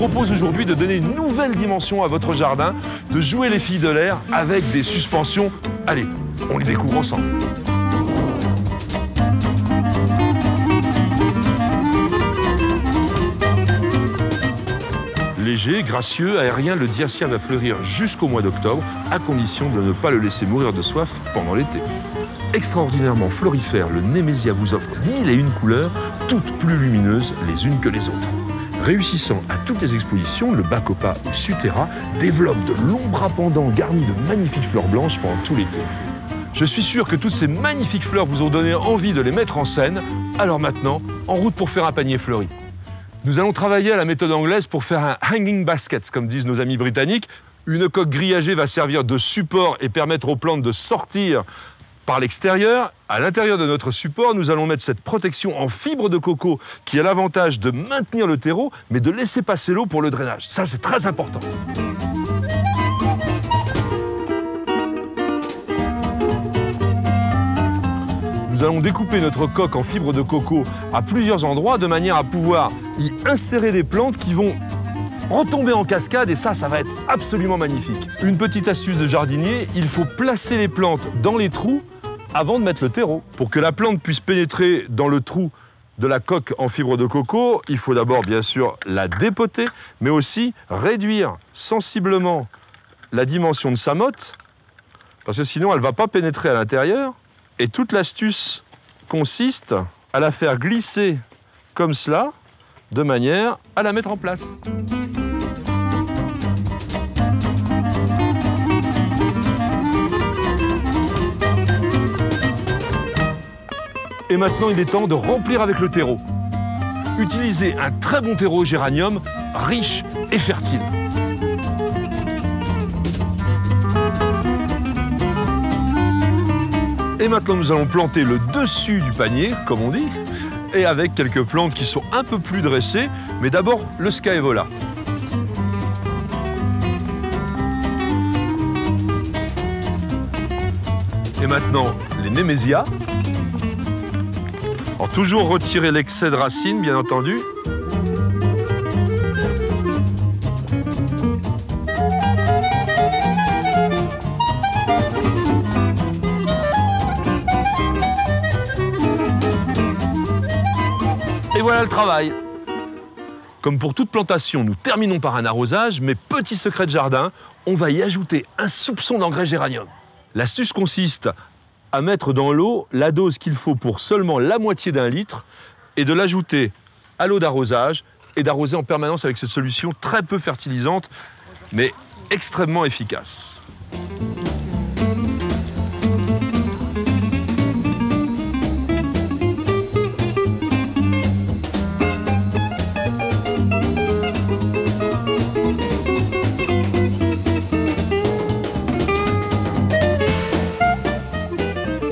propose aujourd'hui de donner une nouvelle dimension à votre jardin, de jouer les filles de l'air avec des suspensions. Allez, on les découvre ensemble. Léger, gracieux, aérien, le Diascia va fleurir jusqu'au mois d'octobre, à condition de ne pas le laisser mourir de soif pendant l'été. Extraordinairement florifère, le Nemesia vous offre 1001 couleurs, toutes plus lumineuses les unes que les autres. Réussissant à toutes les expositions, le Bacopa ou Sutera développe de longs bras pendants garnis de magnifiques fleurs blanches pendant tout l'été. Je suis sûr que toutes ces magnifiques fleurs vous ont donné envie de les mettre en scène. Alors maintenant, en route pour faire un panier fleuri. Nous allons travailler à la méthode anglaise pour faire un hanging basket, comme disent nos amis britanniques. Une coque grillagée va servir de support et permettre aux plantes de sortir par l'extérieur. À l'intérieur de notre support, nous allons mettre cette protection en fibre de coco qui a l'avantage de maintenir le terreau, mais de laisser passer l'eau pour le drainage. Ça, c'est très important. Nous allons découper notre coque en fibre de coco à plusieurs endroits de manière à pouvoir y insérer des plantes qui vont retomber en cascade et ça va être absolument magnifique. Une petite astuce de jardinier, il faut placer les plantes dans les trous avant de mettre le terreau. Pour que la plante puisse pénétrer dans le trou de la coque en fibre de coco, il faut d'abord bien sûr la dépoter, mais aussi réduire sensiblement la dimension de sa motte, parce que sinon elle ne va pas pénétrer à l'intérieur. Et toute l'astuce consiste à la faire glisser comme cela, de manière à la mettre en place. Et maintenant, il est temps de remplir avec le terreau. Utilisez un très bon terreau géranium, riche et fertile. Et maintenant, nous allons planter le dessus du panier, comme on dit, et avec quelques plantes qui sont un peu plus dressées. Mais d'abord, le Scaevola. Et maintenant, les Nemesia. Alors, toujours retirer l'excès de racines, bien entendu. Et voilà le travail. Comme pour toute plantation, nous terminons par un arrosage, mais petit secret de jardin, on va y ajouter un soupçon d'engrais géranium. L'astuce consiste à mettre dans l'eau la dose qu'il faut pour seulement la moitié d'un litre et de l'ajouter à l'eau d'arrosage et d'arroser en permanence avec cette solution très peu fertilisante, mais extrêmement efficace.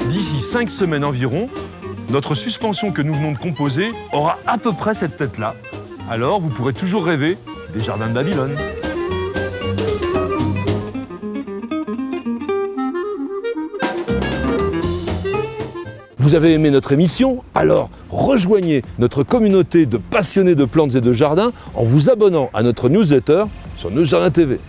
D'ici 5 semaines environ, notre suspension que nous venons de composer aura à peu près cette tête-là. Alors, vous pourrez toujours rêver des jardins de Babylone. Vous avez aimé notre émission? Alors, rejoignez notre communauté de passionnés de plantes et de jardins en vous abonnant à notre newsletter sur Nos Jardins TV.